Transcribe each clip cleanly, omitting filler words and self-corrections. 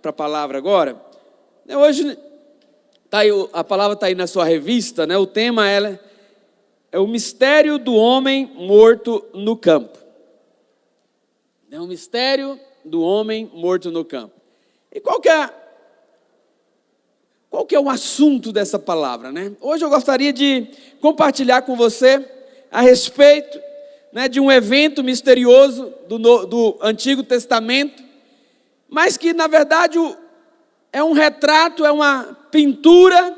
para a palavra agora. Hoje, tá aí, a palavra está aí na sua revista, né? O tema é o mistério do homem morto no campo. É o mistério do homem morto no campo. E qual que é o assunto dessa palavra, né? Hoje eu gostaria de compartilhar com você a respeito, né, de um evento misterioso do Antigo Testamento, mas que na verdade é um retrato, é uma pintura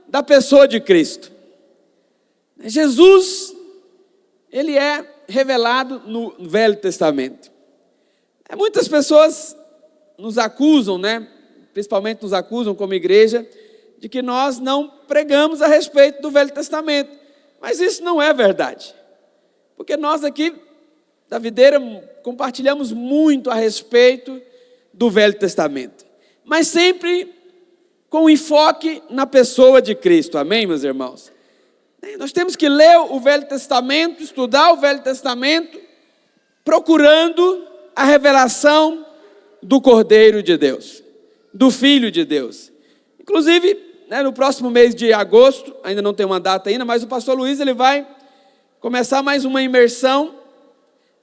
da pessoa de Cristo. Jesus, ele é revelado no Velho Testamento. Muitas pessoas nos acusam, né? Principalmente nos acusam como igreja, de que nós não pregamos a respeito do Velho Testamento. Mas isso não é verdade. Porque nós aqui, da Videira, compartilhamos muito a respeito do Velho Testamento. Mas sempre com enfoque na pessoa de Cristo. Amém, meus irmãos? Nós temos que ler o Velho Testamento, estudar o Velho Testamento, procurando a revelação do Cordeiro de Deus, do Filho de Deus. Inclusive, né, no próximo mês de agosto, ainda não tem uma data ainda, mas o pastor Luiz ele vai começar mais uma imersão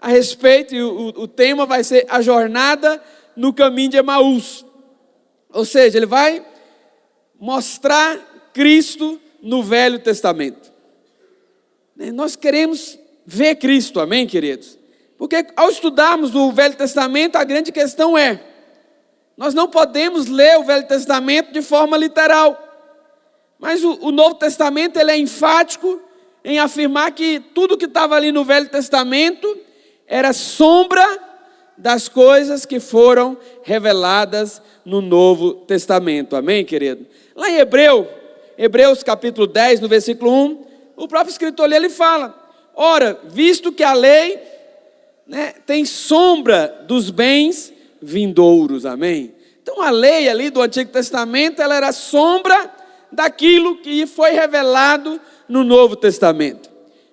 a respeito, e o tema vai ser a jornada no caminho de Emaús. Ou seja, ele vai mostrar Cristo no Velho Testamento. Nós queremos ver Cristo, amém, queridos? Porque ao estudarmos o Velho Testamento, a grande questão nós não podemos ler o Velho Testamento de forma literal. Mas o Novo Testamento ele é enfático em afirmar que tudo que estava ali no Velho Testamento era sombra das coisas que foram reveladas no Novo Testamento. Amém, querido? Lá em Hebreus capítulo 10, no versículo 1, o próprio escritor ali ele fala: ora, visto que a lei, né, tem sombra dos bens vindouros, amém? Então a lei ali do Antigo Testamento, ela era sombra daquilo que foi revelado no Novo Testamento.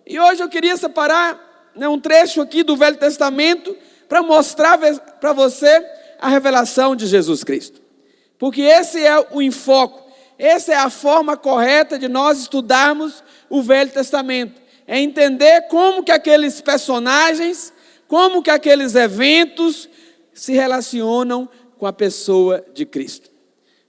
E hoje eu queria separar, né, um trecho aqui do Velho Testamento para mostrar para você a revelação de Jesus Cristo. Porque esse é o enfoque, essa é a forma correta de nós estudarmos o Velho Testamento. É entender como que aqueles personagens, como que aqueles eventos se relacionam com a pessoa de Cristo.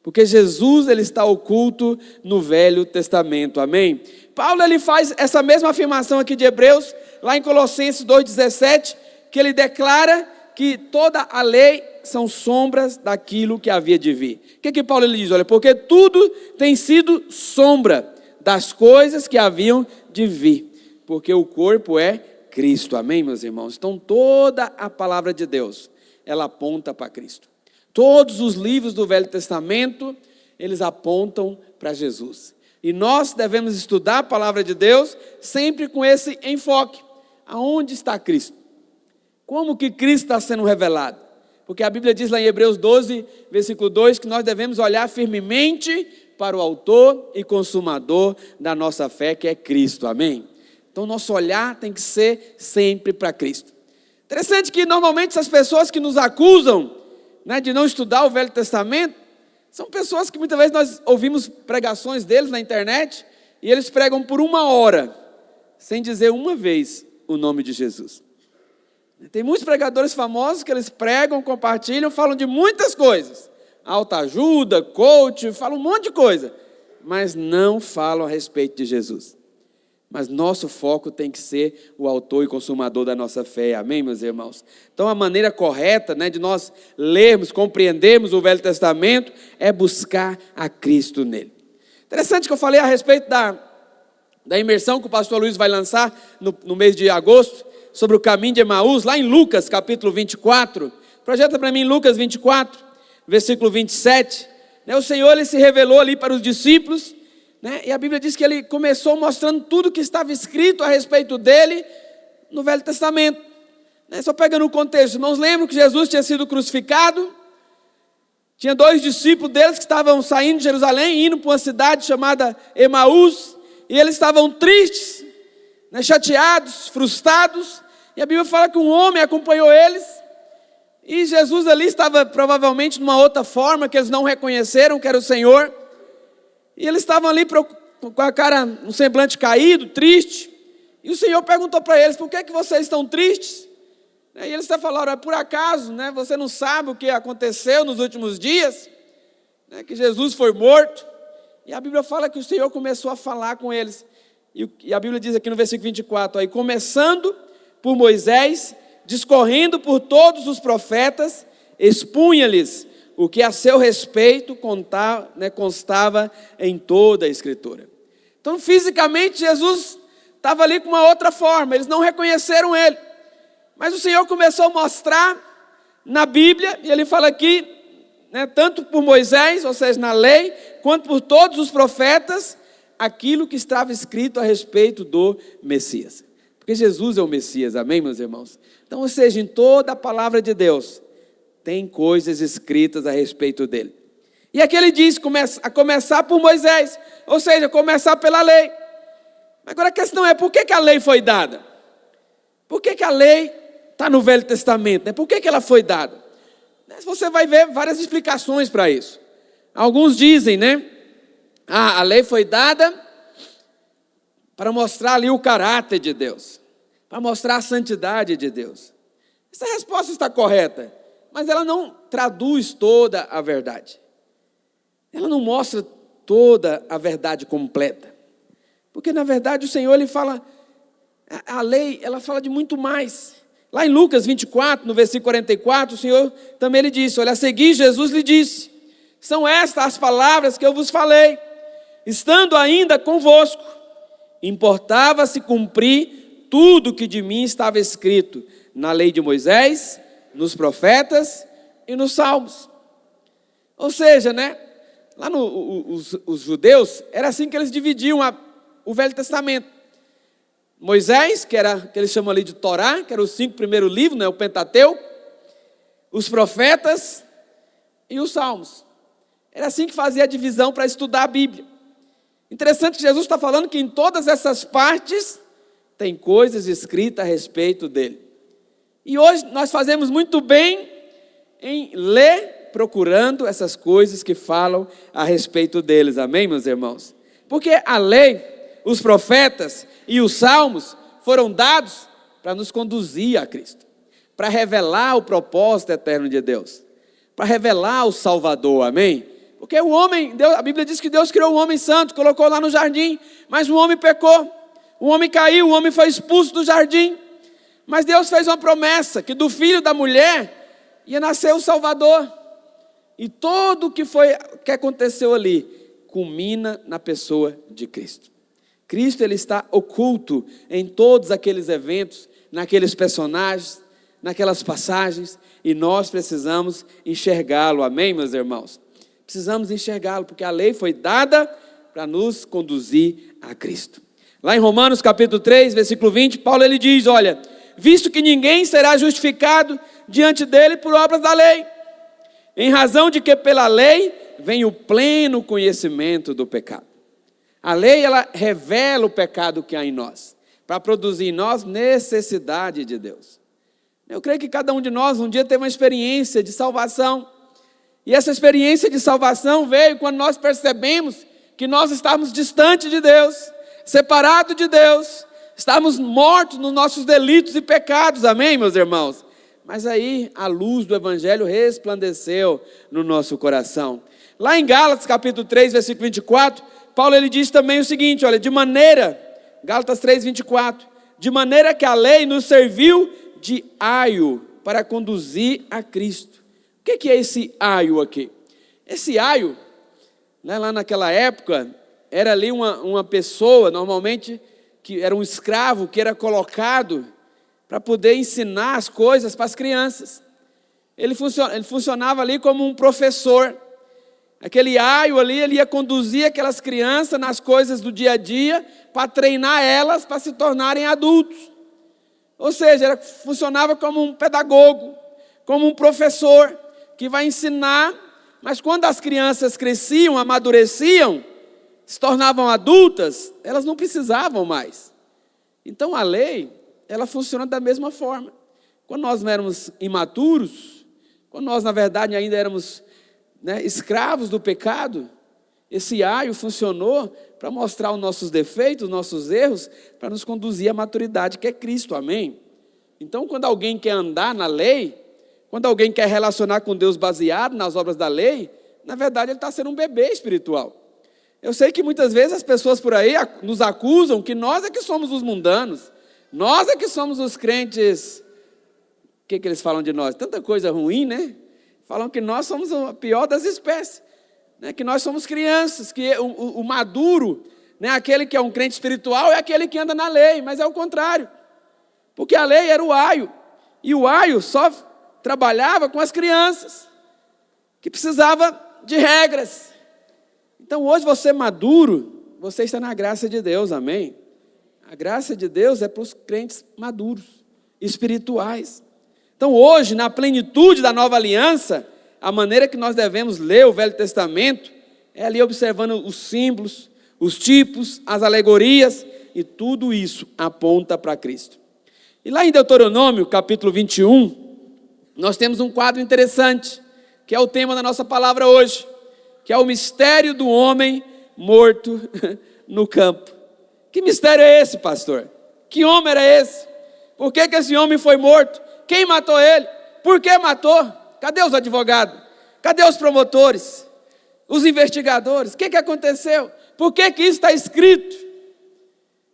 Porque Jesus ele está oculto no Velho Testamento, amém? Paulo ele faz essa mesma afirmação aqui de Hebreus, lá em Colossenses 2,17, que ele declara que toda a lei são sombras daquilo que havia de vir. O que Paulo ele diz? Olha, porque tudo tem sido sombra das coisas que haviam de vir, porque o corpo é Cristo, amém, meus irmãos? Então toda a palavra de Deus, ela aponta para Cristo. Todos os livros do Velho Testamento, eles apontam para Jesus. E nós devemos estudar a palavra de Deus sempre com esse enfoque. Aonde está Cristo? Como que Cristo está sendo revelado? Porque a Bíblia diz lá em Hebreus 12, versículo 2, que nós devemos olhar firmemente para o autor e consumador da nossa fé, que é Cristo, amém? Então nosso olhar tem que ser sempre para Cristo. Interessante que normalmente essas pessoas que nos acusam, né, de não estudar o Velho Testamento, são pessoas que muitas vezes nós ouvimos pregações deles na internet, e eles pregam por 1 hora, sem dizer uma vez o nome de Jesus. Tem muitos pregadores famosos que eles pregam, compartilham, falam de muitas coisas. Autoajuda, coach, falam um monte de coisa. Mas não falam a respeito de Jesus. Mas nosso foco tem que ser o autor e consumador da nossa fé. Amém, meus irmãos? Então a maneira correta, né, de nós lermos, compreendermos o Velho Testamento é buscar a Cristo nele. Interessante que eu falei a respeito da imersão que o pastor Luiz vai lançar no mês de agosto, sobre o caminho de Emaús, lá em Lucas capítulo 24. Projeta para mim Lucas 24, versículo 27. O Senhor ele se revelou ali para os discípulos, né? E a Bíblia diz que ele começou mostrando tudo que estava escrito a respeito dele no Velho Testamento. Só pegando o contexto, irmãos, lembram que Jesus tinha sido crucificado? Tinha 2 discípulos deles que estavam saindo de Jerusalém, indo para uma cidade chamada Emaús, e eles estavam tristes, né, chateados, frustrados, e a Bíblia fala que um homem acompanhou eles, E Jesus ali estava provavelmente numa outra forma, que eles não reconheceram que era o Senhor. E eles estavam ali com a cara, um semblante caído, triste. E o Senhor perguntou para eles: por que vocês estão tristes? E eles até falaram: por acaso, né, você não sabe o que aconteceu nos últimos dias? Que Jesus foi morto. E a Bíblia fala que o Senhor começou a falar com eles. E a Bíblia diz aqui no versículo 24, aí, começando por Moisés, discorrendo por todos os profetas, expunha-lhes o que a seu respeito constava em toda a Escritura. Então, fisicamente, Jesus estava ali com uma outra forma, eles não reconheceram ele. Mas o Senhor começou a mostrar na Bíblia, e ele fala aqui, tanto por Moisés, ou seja, na lei, quanto por todos os profetas, aquilo que estava escrito a respeito do Messias. Porque Jesus é o Messias, amém, meus irmãos? Então, ou seja, em toda a palavra de Deus, tem coisas escritas a respeito dele. E aqui ele diz, a começar por Moisés, ou seja, começar pela lei. Agora a questão é, por que a lei foi dada? Por que a lei está no Velho Testamento? Por que ela foi dada? Você vai ver várias explicações para isso. Alguns dizem, a lei foi dada para mostrar ali o caráter de Deus, para mostrar a santidade de Deus. Essa resposta está correta, mas ela não traduz toda a verdade. Ela não mostra toda a verdade completa. Porque, na verdade, o Senhor, ele fala, a lei, ela fala de muito mais. Lá em Lucas 24, no versículo 44, o Senhor também ele disse, olha, a seguir Jesus lhe disse, são estas as palavras que eu vos falei, estando ainda convosco, importava-se cumprir tudo que de mim estava escrito na lei de Moisés, nos profetas e nos salmos. Ou seja, lá os judeus, era assim que eles dividiam o Velho Testamento. Moisés, que eles chamam ali de Torá, que eram os 5 primeiros livros, o Pentateuco, os profetas e os salmos. Era assim que fazia a divisão para estudar a Bíblia. Interessante que Jesus está falando que em todas essas partes tem coisas escritas a respeito dele. E hoje nós fazemos muito bem em ler, procurando essas coisas que falam a respeito deles. Amém, meus irmãos? Porque a lei, os profetas e os salmos foram dados para nos conduzir a Cristo, para revelar o propósito eterno de Deus, para revelar o Salvador, amém? Porque o homem, a Bíblia diz que Deus criou um homem santo, colocou lá no jardim, mas o homem pecou, o homem caiu, o homem foi expulso do jardim, mas Deus fez uma promessa, que do filho da mulher ia nascer o Salvador, e tudo o que aconteceu ali, culmina na pessoa de Cristo. Cristo, ele está oculto em todos aqueles eventos, naqueles personagens, naquelas passagens, e nós precisamos enxergá-lo, amém, meus irmãos? Precisamos enxergá-lo, porque a lei foi dada para nos conduzir a Cristo. Lá em Romanos capítulo 3, versículo 20, Paulo ele diz, olha, visto que ninguém será justificado diante dele por obras da lei, em razão de que pela lei vem o pleno conhecimento do pecado. A lei, ela revela o pecado que há em nós, para produzir em nós necessidade de Deus. Eu creio que cada um de nós um dia teve uma experiência de salvação, e essa experiência de salvação veio quando nós percebemos que nós estávamos distantes de Deus, separados de Deus, estávamos mortos nos nossos delitos e pecados, amém, meus irmãos? Mas aí a luz do Evangelho resplandeceu no nosso coração. Lá em Gálatas capítulo 3, versículo 24, Paulo ele diz também o seguinte, olha, Gálatas 3, 24, de maneira que a lei nos serviu de aio para conduzir a Cristo. O que é esse aio aqui? Esse aio, lá naquela época, era ali uma pessoa, normalmente, que era um escravo, que era colocado para poder ensinar as coisas para as crianças. Ele funcionava ali como um professor. Aquele aio ali, ele ia conduzir aquelas crianças nas coisas do dia a dia, para treinar elas para se tornarem adultos. Ou seja, funcionava como um pedagogo, como um professor, que vai ensinar, mas quando as crianças cresciam, amadureciam, se tornavam adultas, elas não precisavam mais. Então a lei, ela funciona da mesma forma. Quando nós éramos imaturos, quando nós, na verdade, ainda éramos, né, escravos do pecado, esse aio funcionou para mostrar os nossos defeitos, os nossos erros, para nos conduzir à maturidade, que é Cristo, amém? Então, quando alguém quer andar na lei, quando alguém quer relacionar com Deus baseado nas obras da lei, na verdade ele está sendo um bebê espiritual. Eu sei que muitas vezes as pessoas por aí nos acusam que nós é que somos os mundanos, nós é que somos os crentes. O que eles falam de nós? Tanta coisa ruim, né? Falam que nós somos a pior das espécies, né? Que nós somos crianças, que o maduro, né? Aquele que é um crente espiritual é aquele que anda na lei, mas é o contrário. Porque a lei era o aio, e o aio só trabalhava com as crianças, que precisava de regras. Então hoje você maduro, você está na graça de Deus, amém? A graça de Deus é para os crentes maduros, espirituais. Então hoje, na plenitude da nova aliança, a maneira que nós devemos ler o Velho Testamento é ali observando os símbolos, os tipos, as alegorias, e tudo isso aponta para Cristo. E lá em Deuteronômio, capítulo 21, nós temos um quadro interessante, que é o tema da nossa palavra hoje, que é o mistério do homem morto no campo. Que mistério é esse, pastor? Que homem era esse? Por que esse homem foi morto? Quem matou ele? Por que matou? Cadê os advogados? Cadê os promotores? Os investigadores? O que aconteceu? Por que isso está escrito?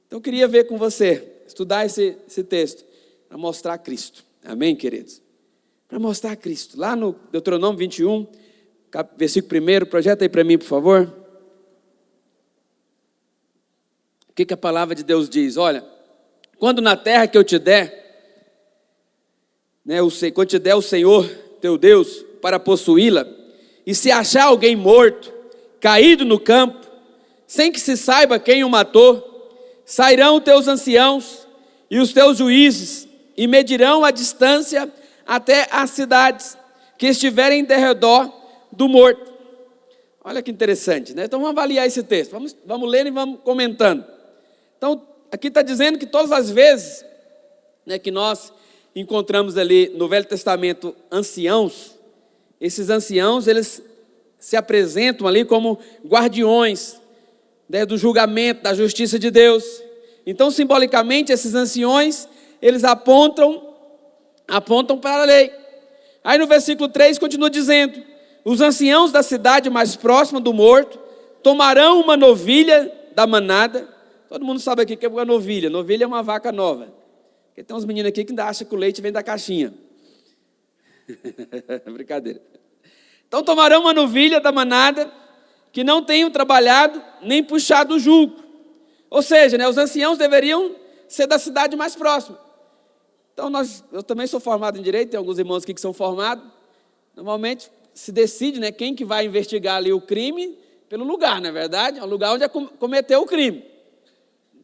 Então eu queria ver com você, estudar esse texto, para mostrar Cristo. Amém, queridos? Para mostrar Cristo. Lá no Deuteronômio 21, versículo 1, projeta aí para mim, por favor. O que a palavra de Deus diz? Olha, quando na terra que eu te der, né, quando te der o Senhor, teu Deus, para possuí-la, e se achar alguém morto, caído no campo, sem que se saiba quem o matou, sairão teus anciãos e os teus juízes, e medirão a distância até as cidades que estiverem em derredor do morto. Olha que interessante, né? Então vamos avaliar esse texto, vamos lendo e vamos comentando. Então aqui está dizendo que todas as vezes, né, que nós encontramos ali no Velho Testamento anciãos, esses anciãos eles se apresentam ali como guardiões, né, do julgamento, da justiça de Deus. Então simbolicamente esses anciões eles apontam para a lei. Aí no versículo 3 continua dizendo: os anciãos da cidade mais próxima do morto tomarão uma novilha da manada. Todo mundo sabe aqui que é uma novilha. Novilha é uma vaca nova. Porque tem uns meninos aqui que ainda acham que o leite vem da caixinha. Brincadeira. Então tomarão uma novilha da manada que não tenham trabalhado nem puxado o jugo. Ou seja, né, os anciãos deveriam ser da cidade mais próxima. Então eu também sou formado em Direito, tem alguns irmãos aqui que são formados. Normalmente se decide, né, quem que vai investigar ali o crime pelo lugar, não é verdade? É o lugar onde cometeu o crime.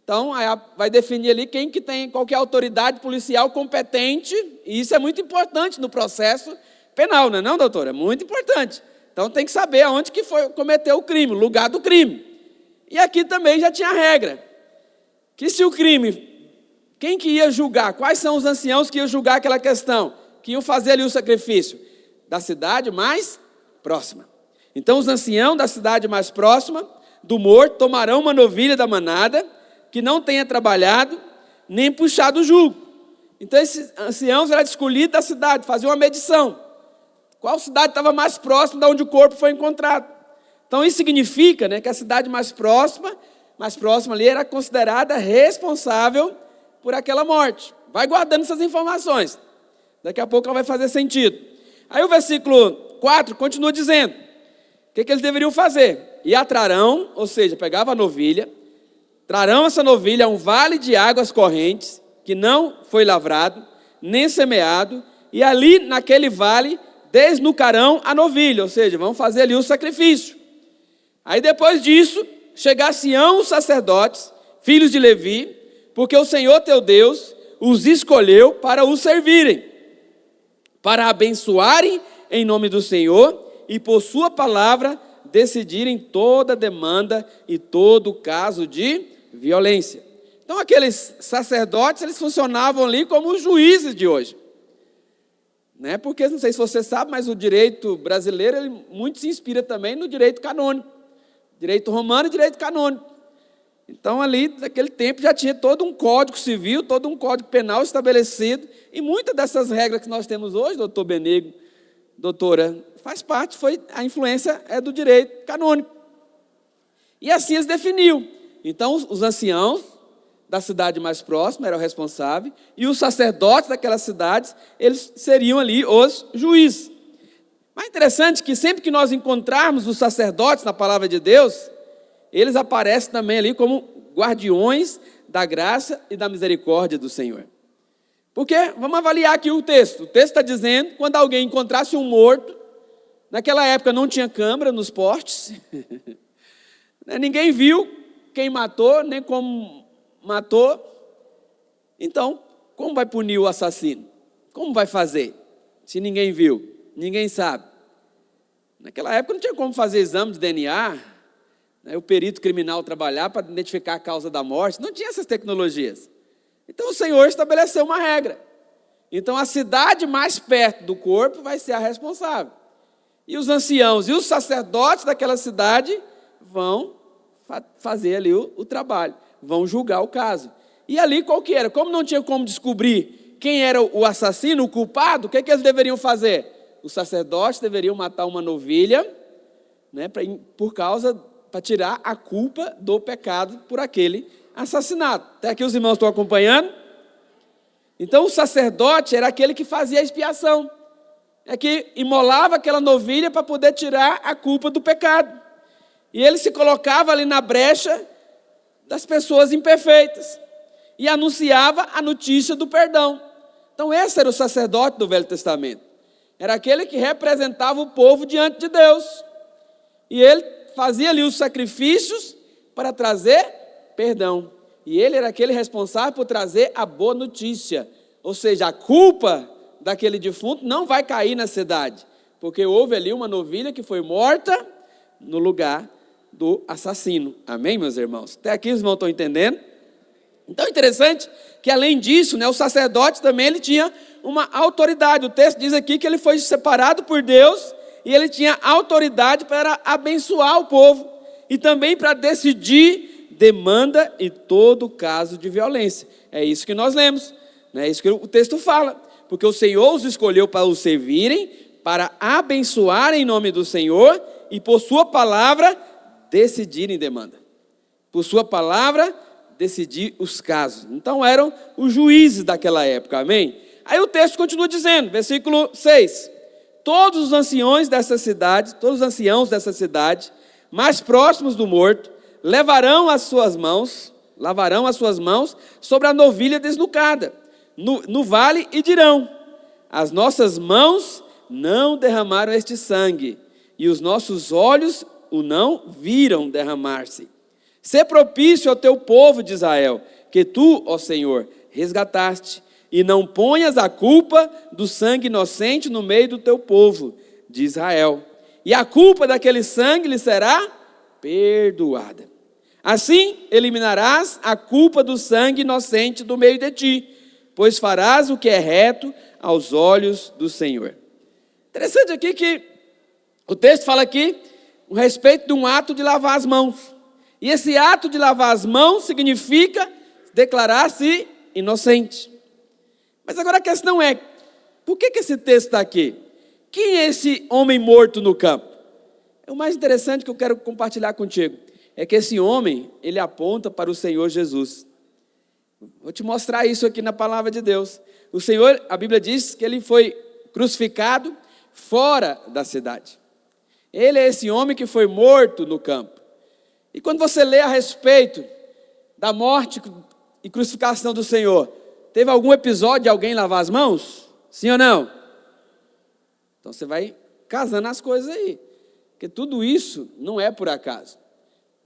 Então aí vai definir ali quem que tem qualquer autoridade policial competente, e isso é muito importante no processo penal, não é não, doutor? É muito importante. Então tem que saber aonde que cometeu o crime, o lugar do crime. E aqui também já tinha regra, que se o crime, quem que ia julgar? Quais são os anciãos que iam julgar aquela questão? Que iam fazer ali o sacrifício? Da cidade mais próxima. Então os anciãos da cidade mais próxima do morto tomarão uma novilha da manada que não tenha trabalhado nem puxado o jugo. Então esses anciãos eram escolhidos da cidade, faziam uma medição. Qual cidade estava mais próxima de onde o corpo foi encontrado? Então isso significa, né, que a cidade mais próxima ali era considerada responsável por aquela morte. Vai guardando essas informações. Daqui a pouco ela vai fazer sentido. Aí o versículo 4 continua dizendo, o que eles deveriam fazer? E atrarão, ou seja, pegava a novilha, trarão essa novilha a um vale de águas correntes, que não foi lavrado, nem semeado, e ali naquele vale desnucarão a novilha, ou seja, vão fazer ali o sacrifício. Aí depois disso, chegar-se-ão os sacerdotes, filhos de Levi, porque o Senhor teu Deus os escolheu para os servirem, para abençoarem em nome do Senhor e por sua palavra decidirem toda demanda e todo caso de violência. Então aqueles sacerdotes, eles funcionavam ali como os juízes de hoje. né? Porque, não sei se você sabe, mas o direito brasileiro ele muito se inspira também no direito canônico. Direito romano e direito canônico. Então, ali, naquele tempo, já tinha todo um código civil, todo um código penal estabelecido. E muitas dessas regras que nós temos hoje, doutor Benegro, doutora, faz parte, a influência é do direito canônico. E assim eles definiam. Então, os anciãos da cidade mais próxima eram responsáveis, e os sacerdotes daquelas cidades, eles seriam ali os juízes. Mas é interessante que sempre que nós encontrarmos os sacerdotes na palavra de Deus, eles aparecem também ali como guardiões da graça e da misericórdia do Senhor. Porque, vamos avaliar aqui o texto. O texto está dizendo, quando alguém encontrasse um morto, naquela época não tinha câmera nos postes, ninguém viu quem matou, nem como matou. Então, como vai punir o assassino? Como vai fazer? Se ninguém viu, ninguém sabe. Naquela época não tinha como fazer exame de DNA, o perito criminal trabalhar para identificar a causa da morte, não tinha essas tecnologias. Então o Senhor estabeleceu uma regra. Então a cidade mais perto do corpo vai ser a responsável. E os anciãos e os sacerdotes daquela cidade vão fazer ali o trabalho, vão julgar o caso. E ali qual que era? Como não tinha como descobrir quem era o assassino, o culpado, o que eles deveriam fazer? Os sacerdotes deveriam matar uma novilha, né, para tirar a culpa do pecado por aquele assassinato. Até aqui os irmãos estão acompanhando? Então o sacerdote era aquele que fazia a expiação, que imolava aquela novilha para poder tirar a culpa do pecado. E ele se colocava ali na brecha das pessoas imperfeitas e anunciava a notícia do perdão. Então esse era o sacerdote do Velho Testamento. Era aquele que representava o povo diante de Deus. E ele fazia ali os sacrifícios para trazer perdão. E ele era aquele responsável por trazer a boa notícia. Ou seja, a culpa daquele defunto não vai cair na cidade, porque houve ali uma novilha que foi morta no lugar do assassino. Amém, meus irmãos? Até aqui os irmãos estão entendendo? Então é interessante que além disso, o sacerdote também ele tinha uma autoridade. O texto diz aqui que ele foi separado por Deus e ele tinha autoridade para abençoar o povo e também para decidir demanda e todo caso de violência. É isso que nós lemos, é isso que o texto fala. Porque o Senhor os escolheu para os servirem, para abençoar em nome do Senhor e por sua palavra decidirem demanda. Por sua palavra decidir os casos. Então eram os juízes daquela época, amém? Aí o texto continua dizendo, versículo 6. Todos os anciãos dessa cidade, mais próximos do morto, lavarão as suas mãos sobre a novilha desnucada, no vale, e dirão: as nossas mãos não derramaram este sangue, e os nossos olhos o não viram derramar-se. Sê propício ao teu povo de Israel, que tu, ó Senhor, resgataste, e não ponhas a culpa do sangue inocente no meio do teu povo de Israel. E a culpa daquele sangue lhe será perdoada. Assim eliminarás a culpa do sangue inocente do meio de ti, pois farás o que é reto aos olhos do Senhor. Interessante aqui que o texto fala aqui a respeito de um ato de lavar as mãos. E esse ato de lavar as mãos significa declarar-se inocente. Mas agora a questão é, por que esse texto está aqui? Quem é esse homem morto no campo? O mais interessante que eu quero compartilhar contigo é que esse homem, ele aponta para o Senhor Jesus. Vou te mostrar isso aqui na palavra de Deus. O Senhor, a Bíblia diz que ele foi crucificado fora da cidade. Ele é esse homem que foi morto no campo. E quando você lê a respeito da morte e crucificação do Senhor, teve algum episódio de alguém lavar as mãos? Sim ou não? Então você vai casando as coisas aí. Porque tudo isso não é por acaso.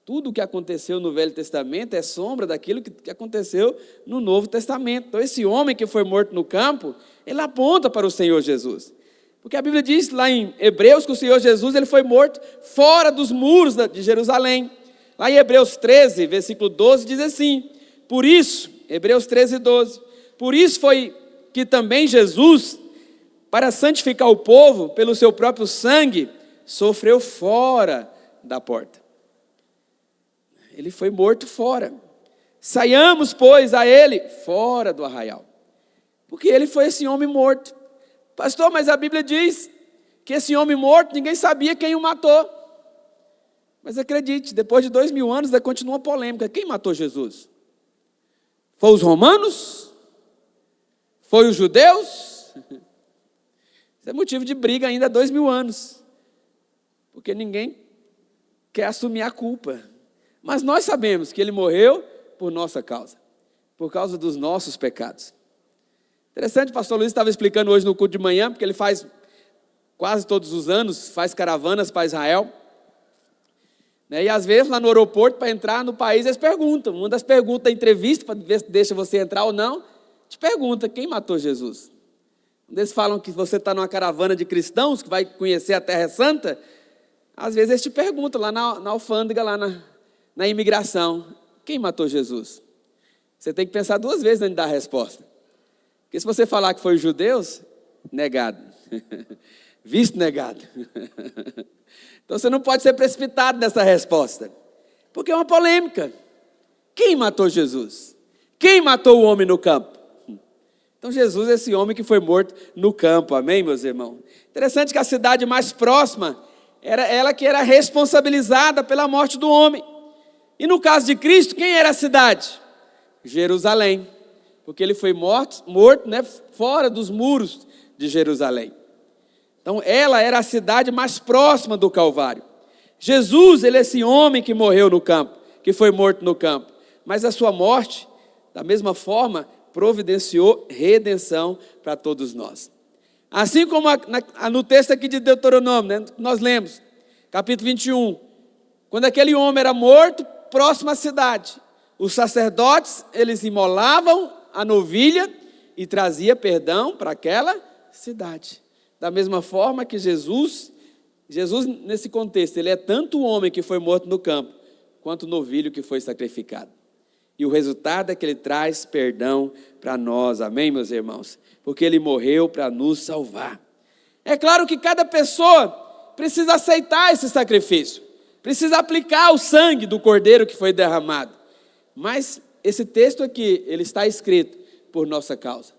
Tudo o que aconteceu no Velho Testamento é sombra daquilo que aconteceu no Novo Testamento. Então esse homem que foi morto no campo, ele aponta para o Senhor Jesus. Porque a Bíblia diz lá em Hebreus que o Senhor Jesus ele foi morto fora dos muros de Jerusalém. Lá em Hebreus 13, versículo 12, diz assim: por isso, Hebreus 13, 12, por isso foi que também Jesus, para santificar o povo pelo seu próprio sangue, sofreu fora da porta. Ele foi morto fora. Saiamos, pois, a ele fora do arraial. Porque ele foi esse homem morto. Pastor, mas a Bíblia diz que esse homem morto, ninguém sabia quem o matou. Mas acredite, depois de 2000 anos, ainda continua a polêmica. Quem matou Jesus? Foi os romanos? Foi os judeus? Isso é motivo de briga ainda há 2000 anos. Porque ninguém quer assumir a culpa. Mas nós sabemos que ele morreu por nossa causa. Por causa dos nossos pecados. Interessante, o pastor Luiz estava explicando hoje no culto de manhã, porque ele faz quase todos os anos, faz caravanas para Israel. E às vezes lá no aeroporto, para entrar no país, eles perguntam. Uma das perguntas da entrevista, para ver se deixa você entrar ou não, te pergunta, quem matou Jesus? Quando eles falam que você está numa caravana de cristãos, que vai conhecer a Terra Santa, às vezes eles te perguntam lá na alfândega, lá na imigração, quem matou Jesus? Você tem que pensar 2 vezes antes de dar a resposta. Porque se você falar que foi os judeus, negado. Visto negado. Então você não pode ser precipitado nessa resposta. Porque é uma polêmica. Quem matou Jesus? Quem matou o homem no campo? Então Jesus é esse homem que foi morto no campo. Amém, meus irmãos? Interessante que a cidade mais próxima era ela que era responsabilizada pela morte do homem. E no caso de Cristo, quem era a cidade? Jerusalém. Porque ele foi morto, fora dos muros de Jerusalém. Então ela era a cidade mais próxima do Calvário. Jesus, ele é esse homem que morreu no campo, que foi morto no campo. Mas a sua morte, da mesma forma, providenciou redenção para todos nós. Assim como no texto aqui de Deuteronômio, nós lemos, capítulo 21, quando aquele homem era morto, próximo à cidade, os sacerdotes, eles imolavam a novilha e trazia perdão para aquela cidade. Da mesma forma que Jesus nesse contexto, ele é tanto o homem que foi morto no campo, quanto o novilho que foi sacrificado. E o resultado é que ele traz perdão para nós, amém, meus irmãos? Porque ele morreu para nos salvar. É claro que cada pessoa precisa aceitar esse sacrifício, precisa aplicar o sangue do cordeiro que foi derramado. Mas esse texto aqui, ele está escrito por nossa causa.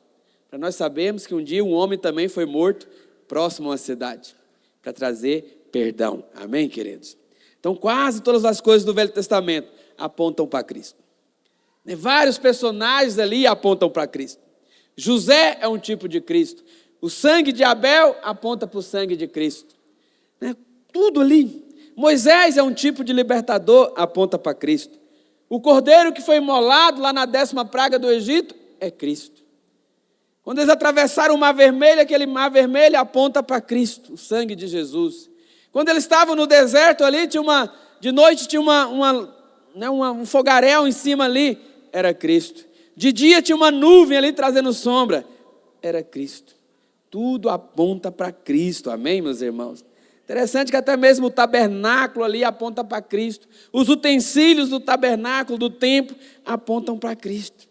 Para nós sabermos que um dia um homem também foi morto próximo a uma cidade, para trazer perdão. Amém, queridos? Então, quase todas as coisas do Velho Testamento apontam para Cristo. Vários personagens ali apontam para Cristo. José é um tipo de Cristo. O sangue de Abel aponta para o sangue de Cristo. Tudo ali. Moisés é um tipo de libertador, aponta para Cristo. O cordeiro que foi imolado lá na 10ª praga do Egito é Cristo. Quando eles atravessaram o Mar Vermelho, aquele Mar Vermelho aponta para Cristo, o sangue de Jesus. Quando eles estavam no deserto ali, de noite tinha um fogaréu em cima ali, era Cristo. De dia tinha uma nuvem ali trazendo sombra, era Cristo. Tudo aponta para Cristo, amém, meus irmãos? Interessante que até mesmo o tabernáculo ali aponta para Cristo. Os utensílios do tabernáculo, do templo, apontam para Cristo.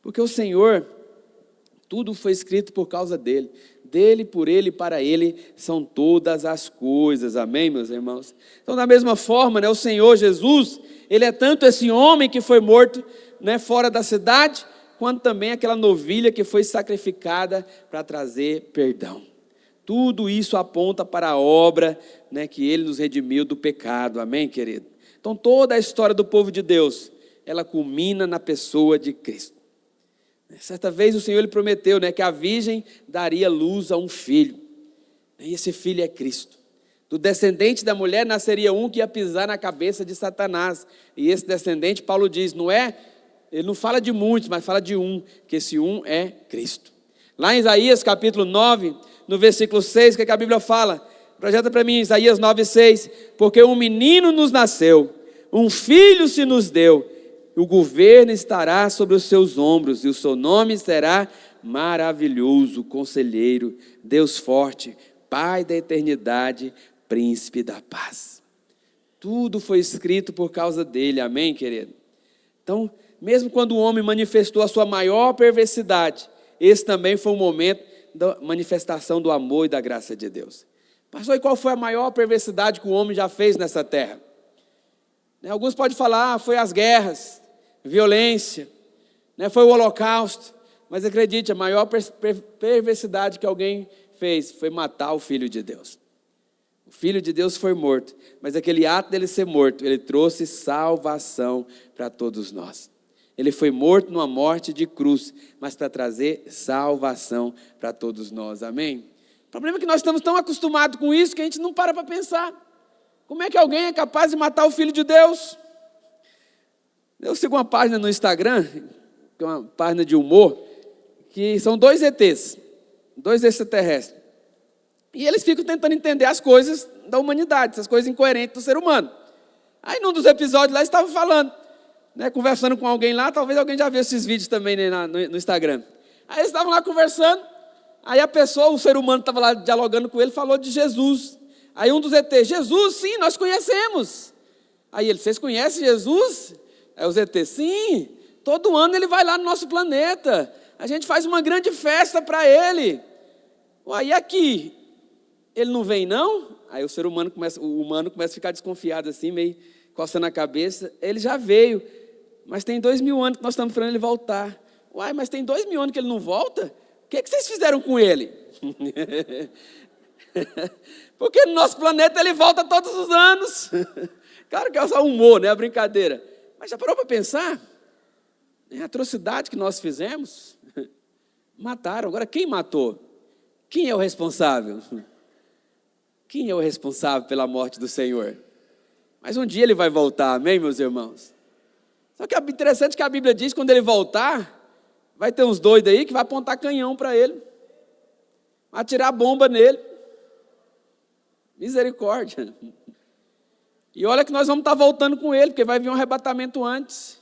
Porque o Senhor, tudo foi escrito por causa dele. Dele, por ele e para ele são todas as coisas. Amém, meus irmãos? Então, da mesma forma, o Senhor Jesus, ele é tanto esse homem que foi morto fora da cidade, quanto também aquela novilha que foi sacrificada para trazer perdão. Tudo isso aponta para a obra que ele nos redimiu do pecado. Amém, querido? Então, toda a história do povo de Deus, ela culmina na pessoa de Cristo. Certa vez o Senhor ele prometeu que a virgem daria luz a um filho. E esse filho é Cristo. Do descendente da mulher nasceria um que ia pisar na cabeça de Satanás. E esse descendente, Paulo diz, ele não fala de muitos, mas fala de um, que esse um é Cristo. Lá em Isaías capítulo 9, no versículo 6, o que a Bíblia fala? Projeta para mim Isaías 9:6. Porque um menino nos nasceu, um filho se nos deu, o governo estará sobre os seus ombros, e o seu nome será maravilhoso, conselheiro, Deus forte, Pai da eternidade, príncipe da paz. Tudo foi escrito por causa dele, amém, querido? Então, mesmo quando o homem manifestou a sua maior perversidade, esse também foi um momento da manifestação do amor e da graça de Deus. Pastor, e qual foi a maior perversidade que o homem já fez nessa terra? Alguns podem falar, foi as guerras, violência, foi o holocausto. Mas acredite, a maior perversidade que alguém fez foi matar o Filho de Deus. O Filho de Deus foi morto, mas aquele ato dele ser morto, ele trouxe salvação para todos nós. Ele foi morto numa morte de cruz, mas para trazer salvação para todos nós, amém? O problema é que nós estamos tão acostumados com isso que a gente não para pensar. Como é que alguém é capaz de matar o Filho de Deus? Eu sigo uma página no Instagram, que é uma página de humor, que são 2 ETs, 2 extraterrestres. E eles ficam tentando entender as coisas da humanidade, essas coisas incoerentes do ser humano. Aí num dos episódios lá, eles estavam falando, conversando com alguém lá, talvez alguém já viu esses vídeos também no Instagram. Aí eles estavam lá conversando, aí a pessoa, o ser humano estava lá dialogando com ele, falou de Jesus. Aí um dos ETs, Jesus, sim, nós conhecemos. Aí ele, vocês conhecem Jesus? Aí os ETs, sim, todo ano ele vai lá no nosso planeta, a gente faz uma grande festa para ele. Aí aqui, ele não vem não? Aí o humano começa a ficar desconfiado assim, meio coçando a cabeça. Ele já veio, mas tem 2000 anos que nós estamos esperando ele voltar. Uai, mas tem 2000 anos que ele não volta? O que vocês fizeram com ele? Porque no nosso planeta ele volta todos os anos. Claro que é só humor, a brincadeira. Mas já parou para pensar? A atrocidade que nós fizemos? Mataram. Agora, quem matou? Quem é o responsável? Quem é o responsável pela morte do Senhor? Mas um dia ele vai voltar, amém, meus irmãos? Só que é interessante que a Bíblia diz que quando ele voltar, vai ter uns doidos aí que vai apontar canhão para ele, vai atirar bomba nele. Misericórdia. E olha que nós vamos estar voltando com ele, porque vai vir um arrebatamento antes.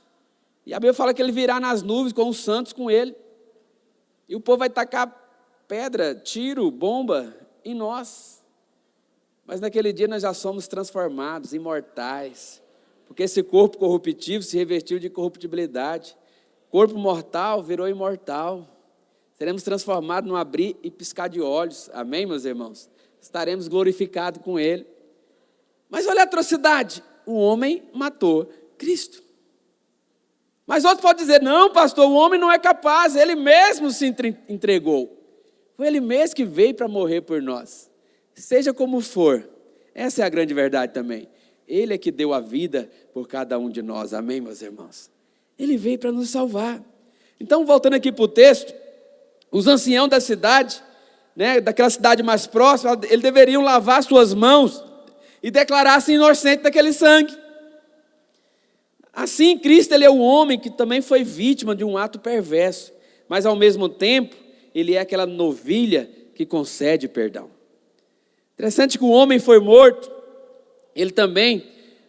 E a Bíblia fala que ele virá nas nuvens com os santos com ele. E o povo vai tacar pedra, tiro, bomba em nós. Mas naquele dia nós já somos transformados, imortais. Porque esse corpo corruptível se revestiu de corruptibilidade. Corpo mortal virou imortal. Seremos transformados num abrir e piscar de olhos. Amém, meus irmãos? Estaremos glorificados com ele. Mas olha a atrocidade. O homem matou Cristo. Mas outro pode dizer, não, pastor, o homem não é capaz. Ele mesmo se entregou. Foi ele mesmo que veio para morrer por nós. Seja como for, essa é a grande verdade também. Ele é que deu a vida por cada um de nós, amém, meus irmãos? Ele veio para nos salvar. Então, voltando aqui para o texto, os anciãos da cidade, daquela cidade mais próxima, eles deveriam lavar suas mãos e declarar-se inocente daquele sangue. Assim, Cristo, ele é o homem que também foi vítima de um ato perverso, mas ao mesmo tempo, ele é aquela novilha que concede perdão. Interessante que o homem foi morto, ele também,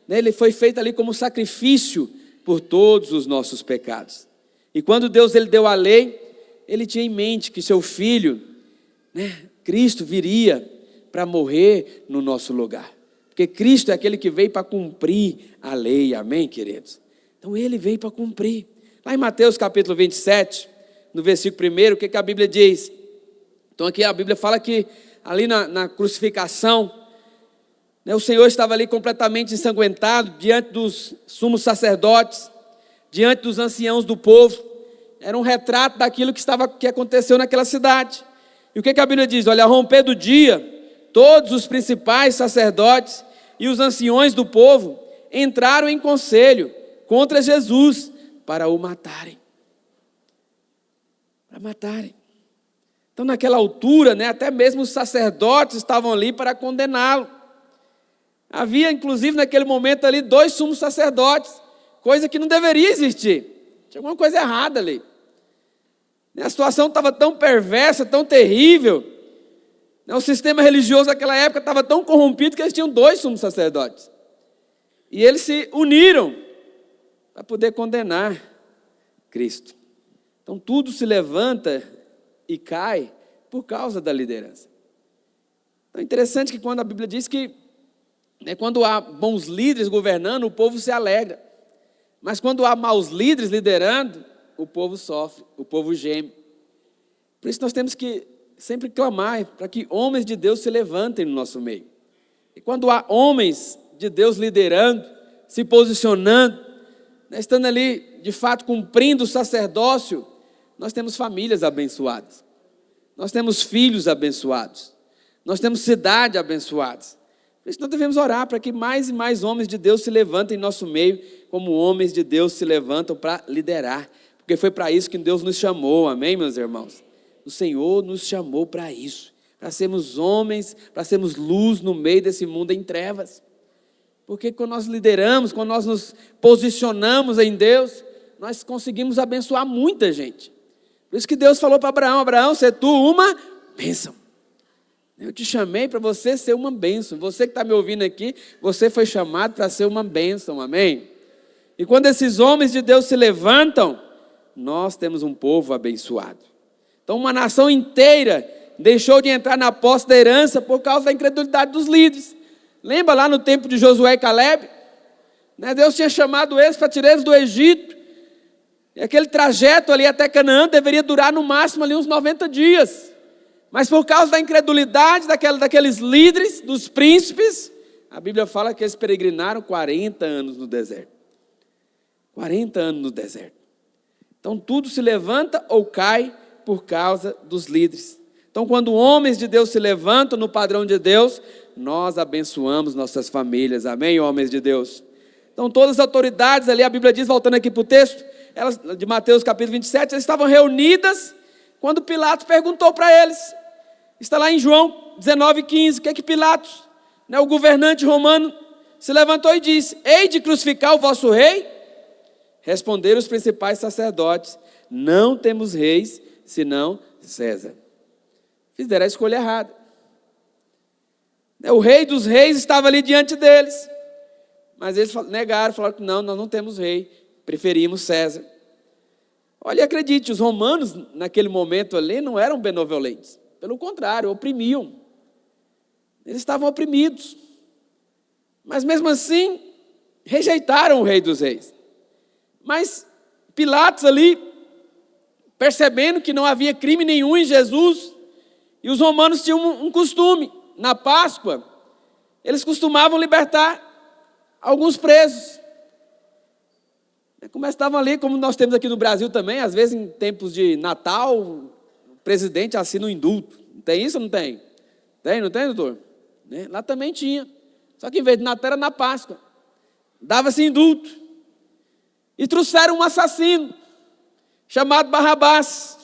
ele foi feito ali como sacrifício por todos os nossos pecados. E quando Deus ele deu a lei, ele tinha em mente que seu filho, Cristo, viria para morrer no nosso lugar. Porque Cristo é aquele que veio para cumprir a lei, amém, queridos? Então ele veio para cumprir. Lá em Mateus capítulo 27, no versículo 1, o que a Bíblia diz? Então aqui a Bíblia fala que ali na crucificação, o Senhor estava ali completamente ensanguentado, diante dos sumos sacerdotes, diante dos anciãos do povo. Era um retrato daquilo que aconteceu naquela cidade. E o que a Bíblia diz? Olha, ao romper do dia, todos os principais sacerdotes e os anciões do povo entraram em conselho contra Jesus para o matarem. Para matarem. Então, naquela altura, até mesmo os sacerdotes estavam ali para condená-lo. Havia, inclusive, naquele momento ali, 2 sumos sacerdotes, coisa que não deveria existir. Tinha alguma coisa errada ali. A situação estava tão perversa, tão terrível. O sistema religioso daquela época estava tão corrompido que eles tinham 2 sumos sacerdotes. E eles se uniram para poder condenar Cristo. Então, tudo se levanta e cai por causa da liderança. Então é interessante que quando a Bíblia diz que quando há bons líderes governando, o povo se alegra. Mas quando há maus líderes liderando, o povo sofre, o povo geme. Por isso nós temos que sempre clamar para que homens de Deus se levantem no nosso meio. E quando há homens de Deus liderando, se posicionando, né, estando ali, de fato, cumprindo o sacerdócio, nós temos famílias abençoadas. Nós temos filhos abençoados. Nós temos cidade abençoadas. Por isso nós devemos orar para que mais e mais homens de Deus se levantem em nosso meio, como homens de Deus se levantam para liderar. Porque foi para isso que Deus nos chamou, amém, meus irmãos? O Senhor nos chamou para isso, para sermos homens, para sermos luz no meio desse mundo em trevas. Porque quando nós lideramos, quando nós nos posicionamos em Deus, nós conseguimos abençoar muita gente. Por isso que Deus falou para Abraão: Abraão, ser tu uma bênção. Eu te chamei para você ser uma bênção. Você que está me ouvindo aqui, você foi chamado para ser uma bênção, amém? E quando esses homens de Deus se levantam, nós temos um povo abençoado. Então uma nação inteira deixou de entrar na posse da herança por causa da incredulidade dos líderes. Lembra lá no tempo de Josué e Calebe? Deus tinha chamado eles para tirar eles do Egito. E aquele trajeto ali até Canaã deveria durar no máximo ali uns 90 dias. Mas por causa da incredulidade daqueles líderes, dos príncipes, a Bíblia fala que eles peregrinaram 40 anos no deserto. 40 anos no deserto. Então tudo se levanta ou cai por causa dos líderes. Então quando homens de Deus se levantam no padrão de Deus, nós abençoamos nossas famílias, amém, homens de Deus? Então todas as autoridades ali, a Bíblia diz, voltando aqui para o texto, elas, de Mateus capítulo 27, elas estavam reunidas quando Pilatos perguntou para eles. Está lá em João 19:15, o que é que Pilatos, o governante romano, se levantou e disse: hei de crucificar o vosso rei? Responderam os principais sacerdotes: não temos reis, senão César. Fizeram a escolha errada. O rei dos reis estava ali diante deles, mas eles negaram, falaram que não, nós não temos rei, preferimos César. Olha, acredite, os romanos naquele momento ali não eram benevolentes. Pelo contrário, oprimiam. Eles estavam oprimidos. Mas mesmo assim, rejeitaram o rei dos reis. Mas Pilatos ali, percebendo que não havia crime nenhum em Jesus, e os romanos tinham um costume, na Páscoa, eles costumavam libertar alguns presos. Como estavam ali, como nós temos aqui no Brasil também, às vezes em tempos de Natal, o presidente assina um indulto. Tem isso ou não tem? Tem, não tem, doutor? Lá também tinha. Só que em vez de Natal era na Páscoa. Dava-se indulto. E trouxeram um assassino, chamado Barrabás.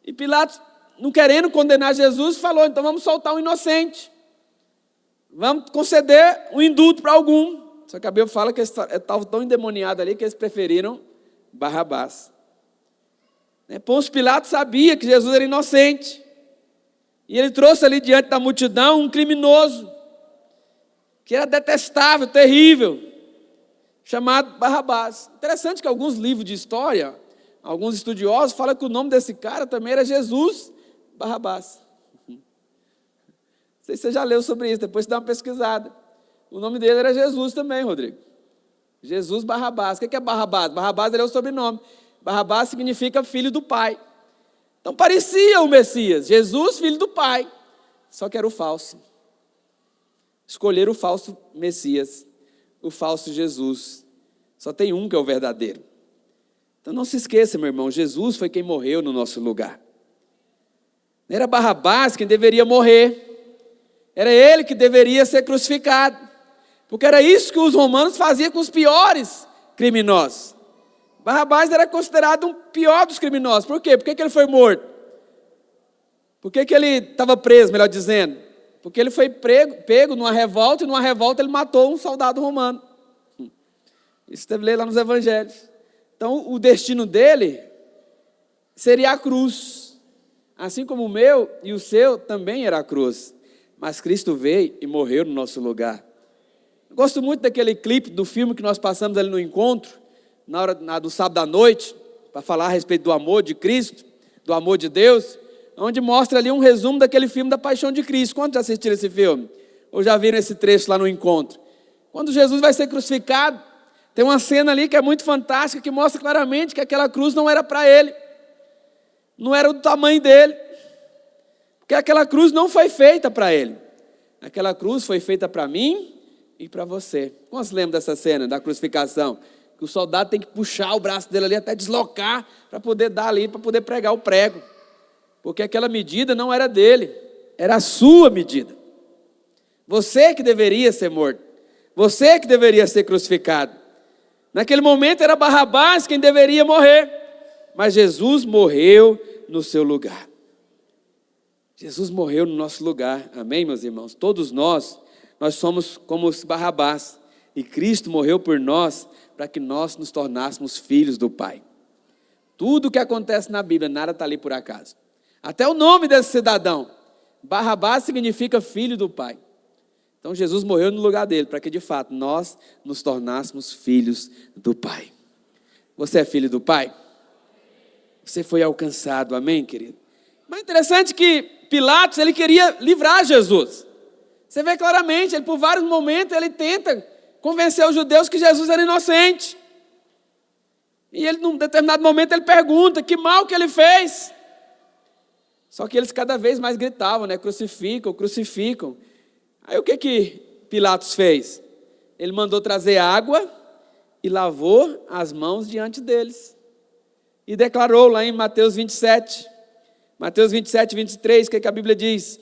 E Pilatos, não querendo condenar Jesus, falou: então vamos soltar um inocente. Vamos conceder um indulto para algum. Só que a Bíblia fala que eles estavam tão endemoniados ali que eles preferiram Barrabás. Pôncio Pilatos sabia que Jesus era inocente. E ele trouxe ali diante da multidão um criminoso, que era detestável, terrível, chamado Barrabás. Interessante que alguns livros de história, alguns estudiosos falam que o nome desse cara também era Jesus Barrabás. Não sei se você já leu sobre isso, depois você dá uma pesquisada. O nome dele era Jesus também, Rodrigo. Jesus Barrabás. O que é Barrabás? Barrabás é o sobrenome. Barrabás significa filho do Pai. Então parecia o Messias, Jesus, filho do Pai. Só que era o falso. Escolheram o falso Messias, o falso Jesus. Só tem um que é o verdadeiro. Então não se esqueça, meu irmão, Jesus foi quem morreu no nosso lugar. Não era Barrabás quem deveria morrer. Era ele que deveria ser crucificado. Porque era isso que os romanos faziam com os piores criminosos. Barrabás era considerado um pior dos criminosos. Por quê? Por que ele foi morto? Por que ele estava preso, melhor dizendo? Porque ele foi pego numa revolta, e numa revolta ele matou um soldado romano. Isso deve ler lá nos evangelhos. Então o destino dele seria a cruz. Assim como o meu e o seu também era a cruz. Mas Cristo veio e morreu no nosso lugar. Eu gosto muito daquele clipe do filme que nós passamos ali no encontro, na hora do sábado à noite, para falar a respeito do amor de Cristo, do amor de Deus, onde mostra ali um resumo daquele filme da Paixão de Cristo. Quantos já assistiram esse filme? Ou já viram esse trecho lá no encontro? Quando Jesus vai ser crucificado, tem uma cena ali que é muito fantástica, que mostra claramente que aquela cruz não era para ele, não era do tamanho dele. Porque aquela cruz não foi feita para ele. Aquela cruz foi feita para mim e para você. Quantos lembram dessa cena da crucificação? Que o soldado tem que puxar o braço dele ali até deslocar para poder dar ali, para poder pregar o prego. Porque aquela medida não era dele, era a sua medida. Você que deveria ser morto. Você que deveria ser crucificado. Naquele momento era Barrabás quem deveria morrer. Mas Jesus morreu no seu lugar. Jesus morreu no nosso lugar. Amém, meus irmãos? Todos nós somos como os Barrabás. E Cristo morreu por nós para que nós nos tornássemos filhos do Pai. Tudo o que acontece na Bíblia, nada está ali por acaso. Até o nome desse cidadão. Barrabás significa filho do Pai. Então Jesus morreu no lugar dele, para que de fato nós nos tornássemos filhos do Pai. Você é filho do Pai? Você foi alcançado, amém, querido? Mas é interessante que Pilatos, ele queria livrar Jesus. Você vê claramente, ele por vários momentos, ele tenta convencer os judeus que Jesus era inocente. E ele, num determinado momento, ele pergunta, que mal que ele fez? Só que eles cada vez mais gritavam, né? Crucificam, crucificam. Aí o que Pilatos fez? Ele mandou trazer água e lavou as mãos diante deles. E declarou lá em Mateus 27, 23, o que a Bíblia diz?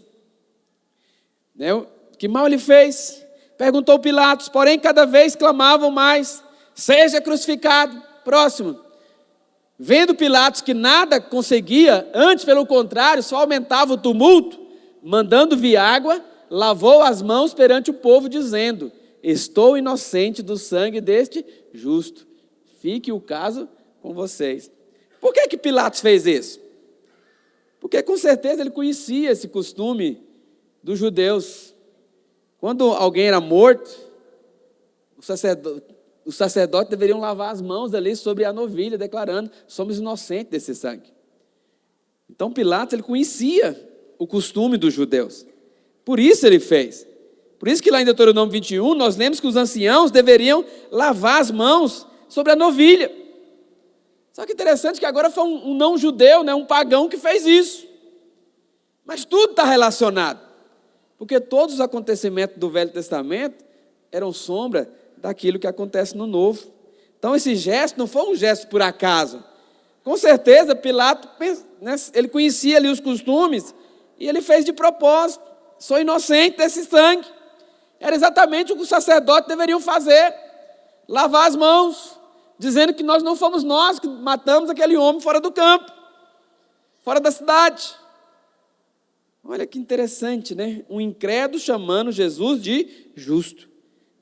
Que mal ele fez? Perguntou Pilatos, porém cada vez clamavam mais, seja crucificado. Próximo. Vendo Pilatos que nada conseguia, antes pelo contrário, só aumentava o tumulto, mandando vir água, lavou as mãos perante o povo, dizendo, estou inocente do sangue deste justo. Fique o caso com vocês. Por que Pilatos fez isso? Porque com certeza ele conhecia esse costume dos judeus. Quando alguém era morto, os sacerdotes deveriam lavar as mãos ali sobre a novilha, declarando, somos inocentes desse sangue. Então Pilatos, ele conhecia o costume dos judeus. Por isso ele fez. Por isso que lá em Deuteronômio 21, nós lemos que os anciãos deveriam lavar as mãos sobre a novilha. Só que interessante que agora foi um não-judeu, né, um pagão que fez isso. Mas tudo está relacionado. Porque todos os acontecimentos do Velho Testamento eram sombra daquilo que acontece no Novo. Então esse gesto não foi um gesto por acaso. Com certeza Pilatos, né, ele conhecia ali os costumes e ele fez de propósito. Sou inocente desse sangue. Era exatamente o que os sacerdotes deveriam fazer. Lavar as mãos, dizendo que nós não fomos nós que matamos aquele homem fora do campo, fora da cidade. Olha que interessante, né? Um incrédulo chamando Jesus de justo.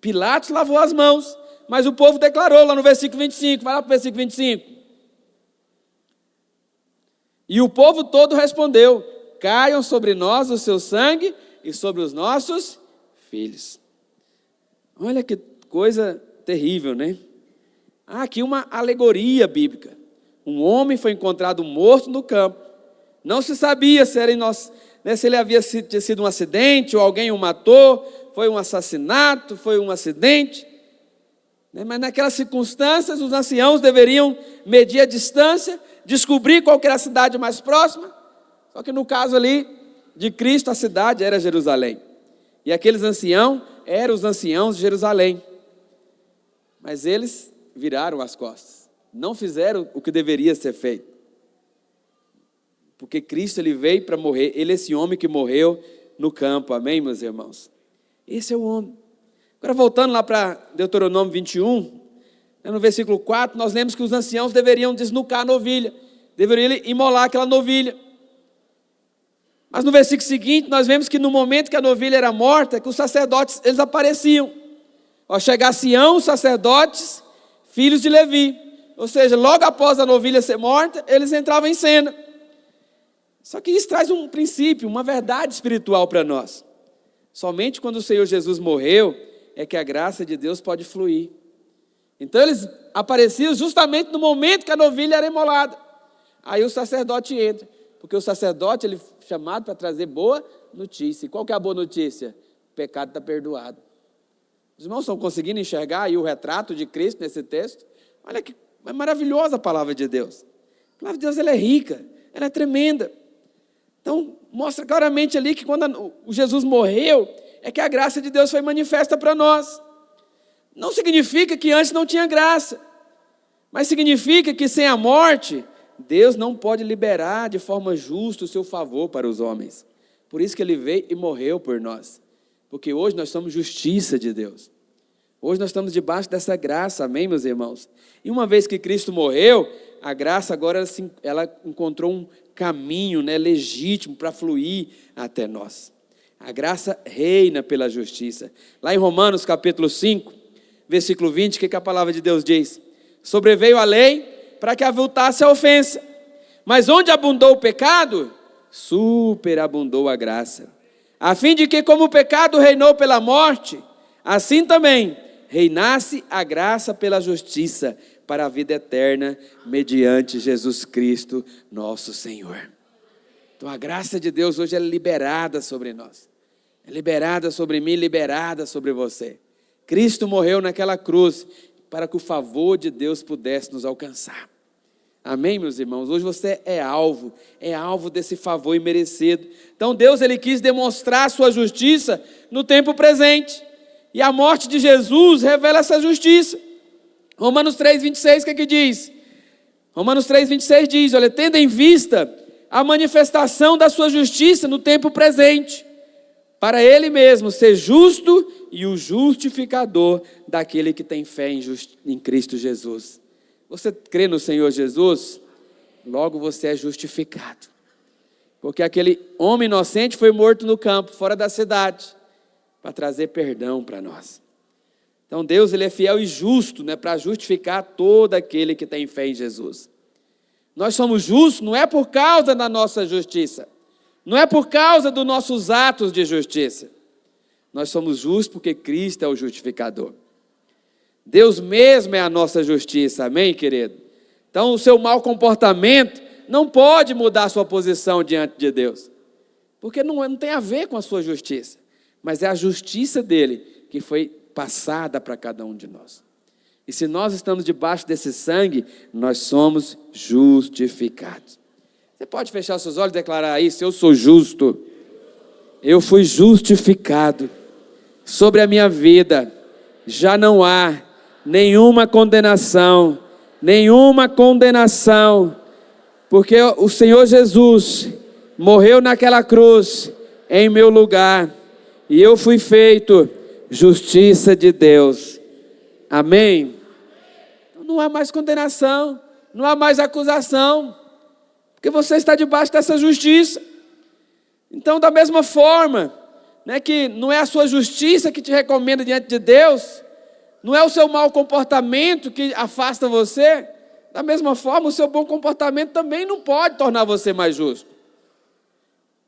Pilatos lavou as mãos, mas o povo declarou lá no versículo 25, vai lá para o versículo 25. E o povo todo respondeu, caiam sobre nós o seu sangue e sobre os nossos filhos. Olha que coisa terrível, né? Há aqui uma alegoria bíblica. Um homem foi encontrado morto no campo. Não se sabia se ele havia sido um acidente ou alguém o matou, foi um assassinato, foi um acidente. Mas naquelas circunstâncias, os anciãos deveriam medir a distância, descobrir qual era a cidade mais próxima. Só que no caso ali de Cristo, a cidade era Jerusalém. E aqueles anciãos eram os anciãos de Jerusalém. Mas eles viraram as costas. Não fizeram o que deveria ser feito. Porque Cristo, ele veio para morrer. Ele é esse homem que morreu no campo. Amém, meus irmãos? Esse é o homem. Agora voltando lá para Deuteronômio 21, no versículo 4, nós lemos que os anciãos deveriam desnucar a novilha. Deveriam imolar aquela novilha. Mas no versículo seguinte, nós vemos que no momento que a novilha era morta, que os sacerdotes, eles apareciam. Ao chegar Sião, os sacerdotes, filhos de Levi. Ou seja, logo após a novilha ser morta, eles entravam em cena. Só que isso traz um princípio, uma verdade espiritual para nós. Somente quando o Senhor Jesus morreu, é que a graça de Deus pode fluir. Então eles apareciam justamente no momento que a novilha era imolada. Aí o sacerdote entra. Porque o sacerdote, ele é chamado para trazer boa notícia. E qual que é a boa notícia? O pecado está perdoado. Os irmãos estão conseguindo enxergar aí o retrato de Cristo nesse texto? Olha que é maravilhosa a palavra de Deus. A palavra de Deus, ela é rica, ela é tremenda. Então, mostra claramente ali que quando o Jesus morreu, é que a graça de Deus foi manifesta para nós. Não significa que antes não tinha graça, mas significa que sem a morte, Deus não pode liberar de forma justa o seu favor para os homens. Por isso que Ele veio e morreu por nós. Porque hoje nós somos justiça de Deus. Hoje nós estamos debaixo dessa graça, amém, meus irmãos? E uma vez que Cristo morreu, a graça agora ela encontrou um caminho, né, legítimo para fluir até nós. A graça reina pela justiça. Lá em Romanos capítulo 5, versículo 20, o que a palavra de Deus diz? Sobreveio a lei para que avultasse a ofensa. Mas onde abundou o pecado, superabundou a graça. A fim de que, como o pecado reinou pela morte, assim também reinasse a graça pela justiça para a vida eterna, mediante Jesus Cristo, nosso Senhor. Então a graça de Deus hoje é liberada sobre nós. É liberada sobre mim, liberada sobre você. Cristo morreu naquela cruz para que o favor de Deus pudesse nos alcançar. Amém, meus irmãos? Hoje você é alvo desse favor imerecido. Então Deus, Ele quis demonstrar a sua justiça no tempo presente. E a morte de Jesus revela essa justiça. Romanos 3,26, o que diz? Romanos 3,26 diz, olha, tendo em vista a manifestação da sua justiça no tempo presente, para Ele mesmo ser justo e o justificador daquele que tem fé em Cristo Jesus. Você crê no Senhor Jesus? Logo você é justificado. Porque aquele homem inocente foi morto no campo, fora da cidade, para trazer perdão para nós. Então Deus, Ele é fiel e justo, né, para justificar todo aquele que tem fé em Jesus. Nós somos justos não é por causa da nossa justiça, não é por causa dos nossos atos de justiça. Nós somos justos porque Cristo é o justificador. Deus mesmo é a nossa justiça, amém, querido? Então o seu mau comportamento não pode mudar a sua posição diante de Deus, porque não tem a ver com a sua justiça, mas é a justiça dele que foi passada para cada um de nós. E se nós estamos debaixo desse sangue, nós somos justificados. Você pode fechar seus olhos e declarar isso: eu sou justo, eu fui justificado, sobre a minha vida já não há nenhuma condenação, porque o Senhor Jesus morreu naquela cruz em meu lugar, e eu fui feito justiça de Deus, amém? Não há mais condenação, não há mais acusação, porque você está debaixo dessa justiça. Então, da mesma forma, né, que não é a sua justiça que te recomenda diante de Deus, não é o seu mau comportamento que afasta você, da mesma forma o seu bom comportamento também não pode tornar você mais justo.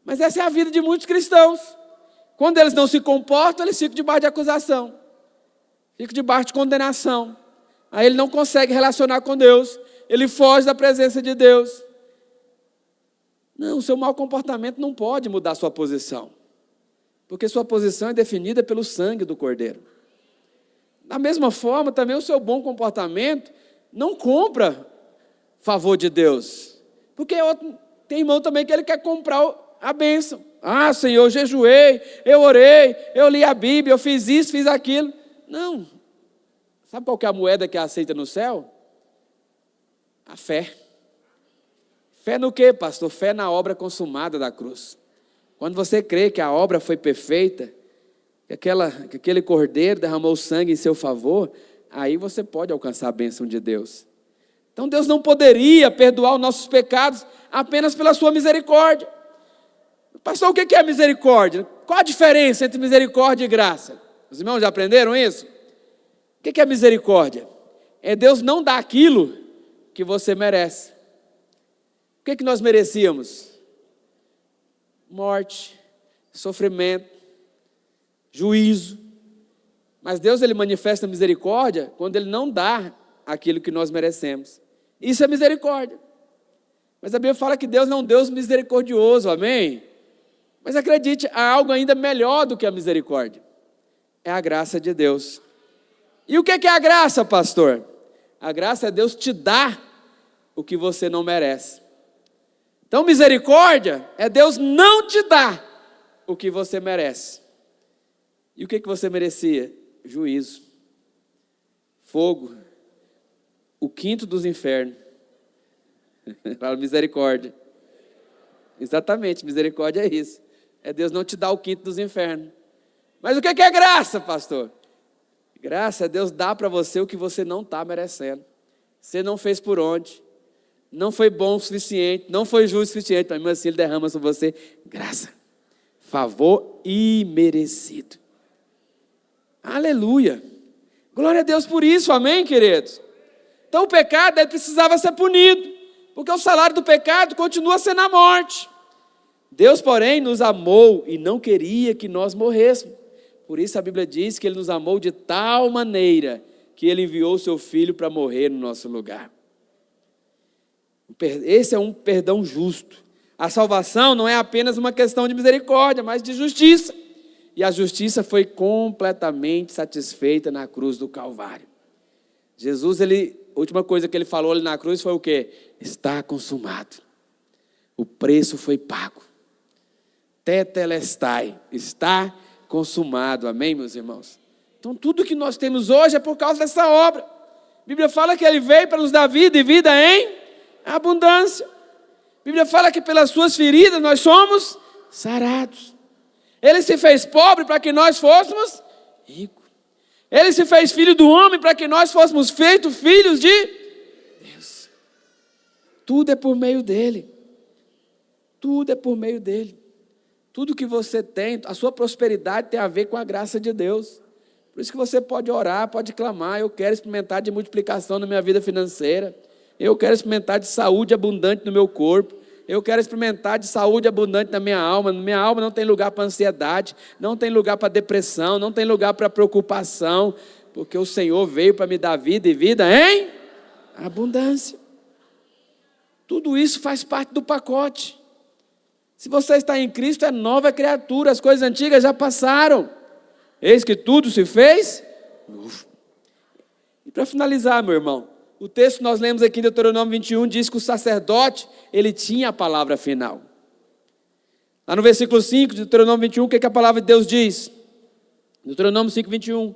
Mas essa é a vida de muitos cristãos. Quando eles não se comportam, eles ficam debaixo de acusação, ficam debaixo de condenação. Aí ele não consegue relacionar com Deus, ele foge da presença de Deus. Não, o seu mau comportamento não pode mudar a sua posição, porque sua posição é definida pelo sangue do Cordeiro. Da mesma forma, também o seu bom comportamento não compra favor de Deus, porque tem irmão também que ele quer comprar a bênção. Ah, Senhor, eu jejuei, eu orei, eu li a Bíblia, eu fiz isso, fiz aquilo. Não. Sabe qual que é a moeda que é aceita no céu? A fé. Fé no quê, pastor? Fé na obra consumada da cruz. Quando você crê que a obra foi perfeita, que aquele cordeiro derramou sangue em seu favor, aí você pode alcançar a bênção de Deus. Então Deus não poderia perdoar os nossos pecados apenas pela sua misericórdia. Pastor, o que é misericórdia? Qual a diferença entre misericórdia e graça? Os irmãos já aprenderam isso? O que é misericórdia? É Deus não dar aquilo que você merece. O que nós merecíamos? Morte, sofrimento, juízo. Mas Deus, Ele manifesta misericórdia quando Ele não dá aquilo que nós merecemos. Isso é misericórdia. Mas a Bíblia fala que Deus é um Deus misericordioso, amém? Mas acredite, há algo ainda melhor do que a misericórdia. É a graça de Deus. E o que é a graça, pastor? A graça é Deus te dar o que você não merece. Então, misericórdia é Deus não te dar o que você merece. E o que você merecia? Juízo, fogo, o quinto dos infernos. Fala misericórdia. Exatamente, misericórdia é isso. É Deus não te dar o quinto dos infernos. Mas o que é graça, pastor? Graça é Deus dar para você o que você não está merecendo. Você não fez por onde. Não foi bom o suficiente, não foi justo o suficiente, mas mesmo assim Ele derrama sobre você graça, favor imerecido. Aleluia. Glória a Deus por isso, amém, queridos? Então o pecado, ele precisava ser punido, porque o salário do pecado continua sendo a morte. Deus, porém, nos amou e não queria que nós morrêssemos. Por isso a Bíblia diz que Ele nos amou de tal maneira que Ele enviou o Seu Filho para morrer no nosso lugar. Esse é um perdão justo. A salvação não é apenas uma questão de misericórdia, mas de justiça. E a justiça foi completamente satisfeita na cruz do Calvário. Jesus, a última coisa que Ele falou ali na cruz foi o quê? Está consumado. O preço foi pago. Tetelestai, está consumado. Amém, meus irmãos? Então tudo que nós temos hoje é por causa dessa obra. A Bíblia fala que Ele veio para nos dar vida e vida em abundância. A Bíblia fala que pelas suas feridas nós somos sarados. Ele se fez pobre para que nós fôssemos ricos. Ele se fez filho do homem para que nós fôssemos feitos filhos de Deus. Tudo é por meio dele. Tudo é por meio dele. Tudo que você tem, a sua prosperidade tem a ver com a graça de Deus. Por isso que você pode orar, pode clamar: eu quero experimentar de multiplicação na minha vida financeira. Eu quero experimentar de saúde abundante no meu corpo. Eu quero experimentar de saúde abundante na minha alma. Na minha alma não tem lugar para ansiedade, não tem lugar para depressão, não tem lugar para preocupação, porque o Senhor veio para me dar vida e vida em abundância. Tudo isso faz parte do pacote. Se você está em Cristo, é nova criatura, as coisas antigas já passaram. Eis que tudo se fez novo. E para finalizar, meu irmão, o texto que nós lemos aqui em Deuteronômio 21 diz que o sacerdote, ele tinha a palavra final. Lá no versículo 5 de Deuteronômio 21, o que a palavra de Deus diz? Deuteronômio 5, 21.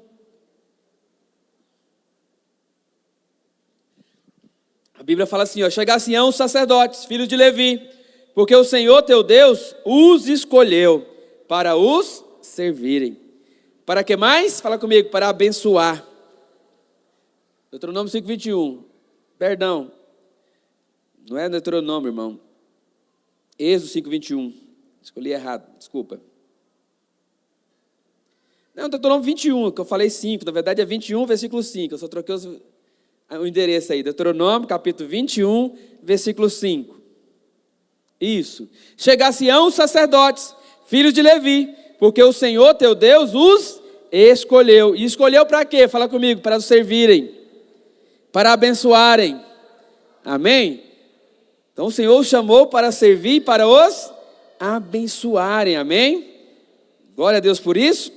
A Bíblia fala assim: chegar-se-ão os sacerdotes, filhos de Levi, porque o Senhor teu Deus os escolheu para os servirem. Para que mais? Fala comigo, para abençoar. Deuteronômio 5, 21. Perdão. Não é Deuteronômio, irmão. Êxodo 5, 21. Escolhi errado, desculpa. Não, Deuteronômio 21, que eu falei 5. Na verdade é 21, versículo 5. Eu só troquei o endereço aí. Deuteronômio, capítulo 21, versículo 5. Isso. Chegar-se-ão os sacerdotes, filhos de Levi, porque o Senhor teu Deus os escolheu. E escolheu para quê? Fala comigo, para os servirem, para abençoarem. Amém? Então o Senhor os chamou para servir, para os abençoarem. Amém? Glória a Deus por isso.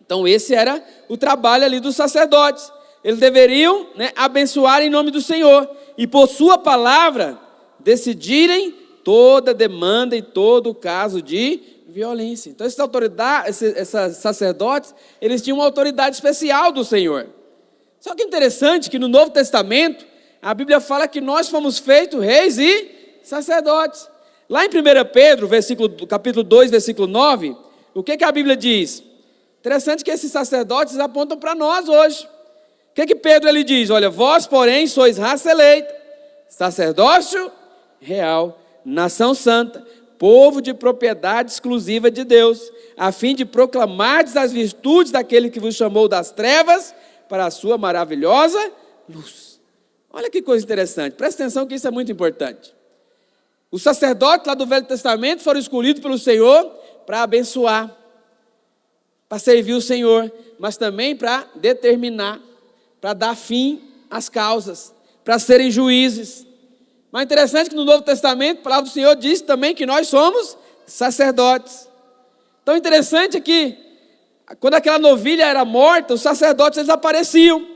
Então esse era o trabalho ali dos sacerdotes. Eles deveriam, abençoar em nome do Senhor. E por sua palavra, decidirem toda demanda e todo caso de violência. Então esses sacerdotes, eles tinham uma autoridade especial do Senhor. Só que é interessante que no Novo Testamento, a Bíblia fala que nós fomos feitos reis e sacerdotes. Lá em 1 Pedro, capítulo 2, versículo 9, o que a Bíblia diz? Interessante que esses sacerdotes apontam para nós hoje. O que Pedro ele diz? Olha, vós, porém, sois raça eleita, sacerdócio real, nação santa, povo de propriedade exclusiva de Deus, a fim de proclamardes as virtudes daquele que vos chamou das trevas para a sua maravilhosa luz. Olha que coisa interessante, presta atenção que isso é muito importante. Os sacerdotes lá do Velho Testamento foram escolhidos pelo Senhor para abençoar, para servir o Senhor, mas também para determinar, para dar fim às causas, para serem juízes. Mas é interessante que no Novo Testamento, a palavra do Senhor diz também que nós somos sacerdotes. Então interessante é que, quando aquela novilha era morta, os sacerdotes eles apareciam.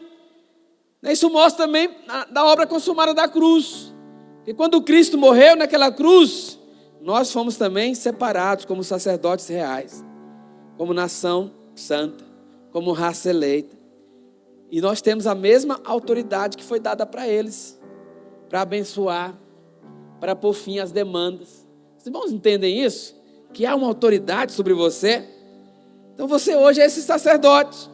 Isso mostra também da obra consumada da cruz. E quando Cristo morreu naquela cruz, nós fomos também separados como sacerdotes reais, como nação santa, como raça eleita. E nós temos a mesma autoridade que foi dada para eles, para abençoar, para pôr fim às demandas. Os irmãos entendem isso? Que há uma autoridade sobre você. Então você hoje é esse sacerdote.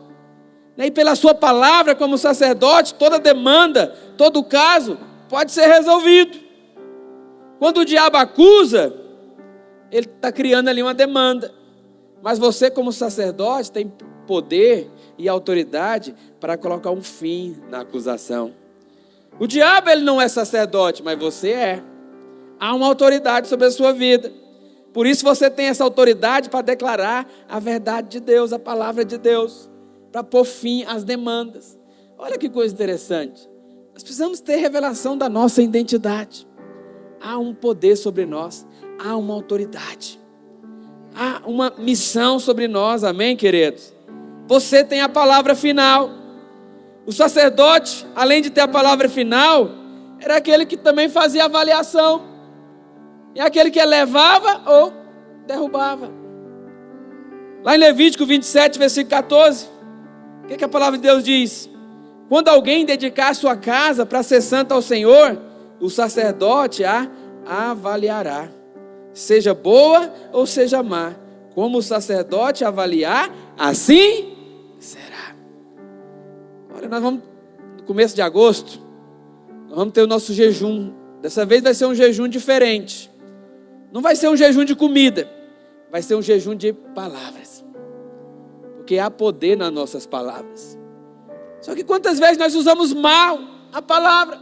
E pela sua palavra como sacerdote, toda demanda, todo caso pode ser resolvido. Quando o diabo acusa, ele está criando ali uma demanda. Mas você como sacerdote tem poder e autoridade para colocar um fim na acusação. O diabo ele não é sacerdote, mas você é. Há uma autoridade sobre a sua vida. Por isso você tem essa autoridade para declarar a verdade de Deus, a palavra de Deus, para pôr fim às demandas. Olha que coisa interessante. Nós precisamos ter revelação da nossa identidade. Há um poder sobre nós, há uma autoridade, há uma missão sobre nós, amém, queridos? Você tem a palavra final. O sacerdote, além de ter a palavra final, era aquele que também fazia avaliação. E aquele que elevava ou derrubava. Lá em Levítico 27, versículo 14, o que a palavra de Deus diz? Quando alguém dedicar sua casa para ser santa ao Senhor, o sacerdote a avaliará, seja boa ou seja má. Como o sacerdote avaliar, assim será. Olha, nós vamos, no começo de agosto, nós vamos ter o nosso jejum. Dessa vez vai ser um jejum diferente. Não vai ser um jejum de comida, vai ser um jejum de palavras. Porque há poder nas nossas palavras. Só que quantas vezes nós usamos mal a palavra?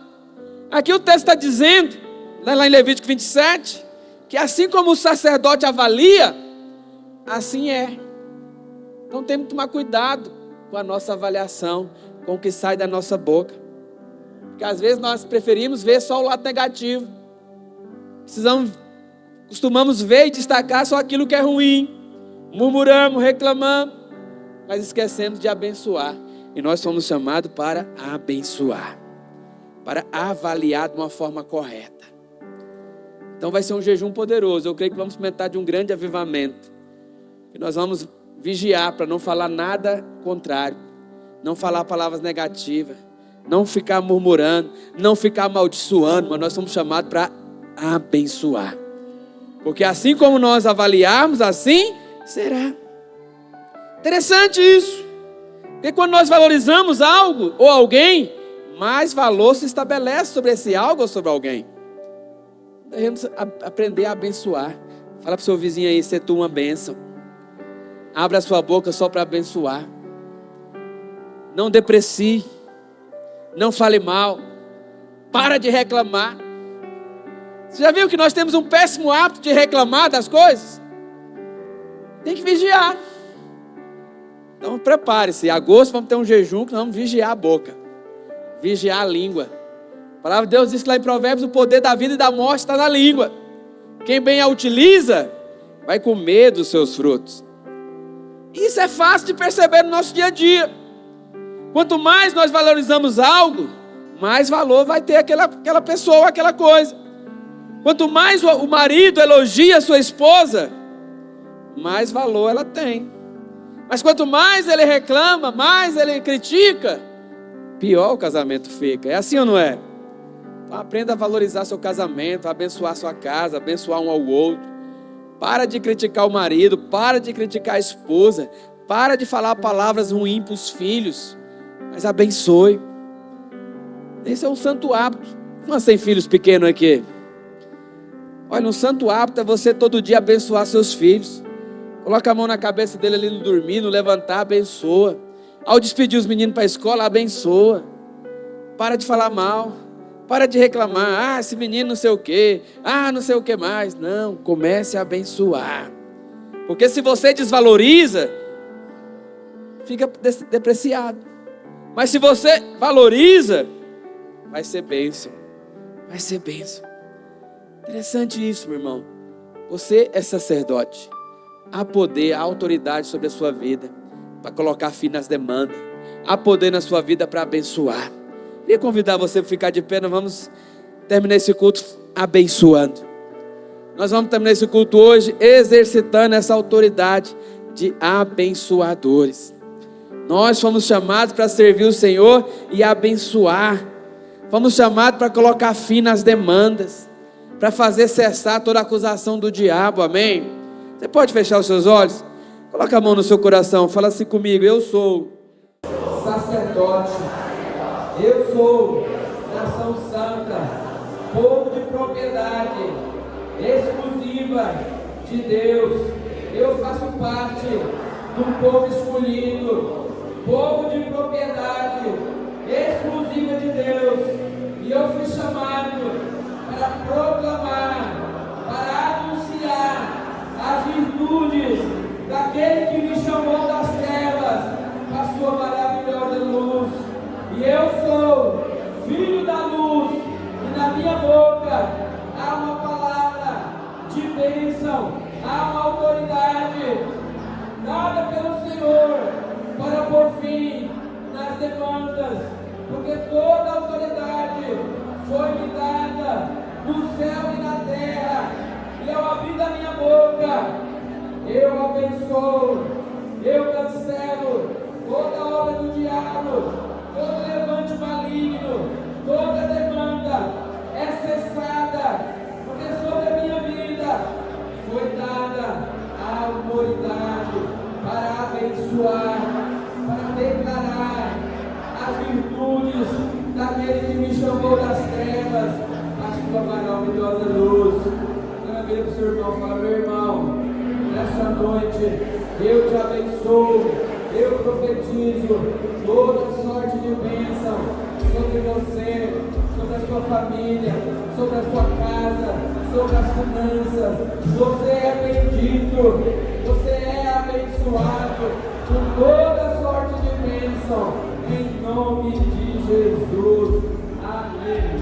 Aqui o texto está dizendo, lá em Levítico 27, que assim como o sacerdote avalia, assim é. Então temos que tomar cuidado com a nossa avaliação, com o que sai da nossa boca. Porque às vezes nós preferimos ver só o lado negativo. Costumamos ver e destacar só aquilo que é ruim. Murmuramos, reclamamos, mas esquecemos de abençoar. E nós somos chamados para abençoar, para avaliar de uma forma correta. Então vai ser um jejum poderoso. Eu creio que vamos experimentar de um grande avivamento. E nós vamos vigiar para não falar nada contrário, não falar palavras negativas, não ficar murmurando, não ficar amaldiçoando, mas nós somos chamados para abençoar. Porque assim como nós avaliarmos, assim será. Interessante isso. Porque quando nós valorizamos algo ou alguém, mais valor se estabelece sobre esse algo ou sobre alguém. Devemos aprender a abençoar. Fala para o seu vizinho aí, ser tu uma bênção. Abra a sua boca só para abençoar. Não deprecie. Não fale mal. Para de reclamar. Você já viu que nós temos um péssimo hábito de reclamar das coisas? Tem que vigiar. Então prepare-se. Em agosto vamos ter um jejum que nós vamos vigiar a boca. Vigiar a língua. A palavra de Deus diz que lá em Provérbios o poder da vida e da morte está na língua. Quem bem a utiliza vai comer dos seus frutos. Isso é fácil de perceber no nosso dia a dia. Quanto mais nós valorizamos algo, mais valor vai ter aquela pessoa, aquela coisa. Quanto mais o marido elogia a sua esposa, mais valor ela tem. Mas quanto mais ele reclama, mais ele critica, pior o casamento fica. É assim ou não é? Então aprenda a valorizar seu casamento, a abençoar sua casa, abençoar um ao outro. Para de criticar o marido, para de criticar a esposa, para de falar palavras ruins para os filhos, mas abençoe. Esse é um santo hábito. Quantos tem filhos pequenos aqui? Olha, um santo hábito é você todo dia abençoar seus filhos. Coloca a mão na cabeça dele ali no dormir, no levantar, abençoa. Ao despedir os meninos para a escola, abençoa. Para de falar mal. Para de reclamar. Ah, esse menino não sei o quê. Ah, não sei o que mais. Não, comece a abençoar. Porque se você desvaloriza, fica depreciado. Mas se você valoriza, vai ser bênção. Vai ser bênção. Interessante isso, meu irmão. Você é sacerdote. Há poder, há autoridade sobre a sua vida para colocar fim nas demandas. Há poder na sua vida para abençoar. Queria convidar você para ficar de pé. Nós vamos terminar esse culto abençoando. Nós vamos terminar esse culto hoje exercitando essa autoridade de abençoadores. Nós fomos chamados para servir o Senhor e abençoar. Fomos chamados para colocar fim nas demandas, para fazer cessar toda acusação do diabo, amém? Você pode fechar os seus olhos? Coloca a mão no seu coração, fala assim comigo: eu sou sacerdote, eu sou nação santa, povo de propriedade exclusiva de Deus. Eu faço parte do povo escolhido, povo de propriedade exclusiva de Deus, e eu fui chamado para proclamar, para anunciar as virtudes daquele que me chamou das trevas para a sua maravilhosa luz. E eu sou filho da luz, e na minha boca há uma palavra de bênção, há uma autoridade dada pelo Senhor para pôr fim nas demandas, porque toda a autoridade foi me dada no céu e na terra. E ao abrir da minha boca, eu abençoo, eu cancelo toda obra do diabo, todo levante maligno, toda demanda é cessada, porque sobre a minha vida foi dada a autoridade para abençoar, para declarar as virtudes daquele que me chamou das trevas a sua maravilhosa luz. Então vira para o seu irmão e fala: meu irmão, nessa noite eu te abençoo, eu profetizo toda sorte de bênção sobre você, sobre a sua família, sobre a sua casa, sobre as finanças. Você é bendito, você é abençoado com toda sorte de bênção, em nome de Jesus. Amém.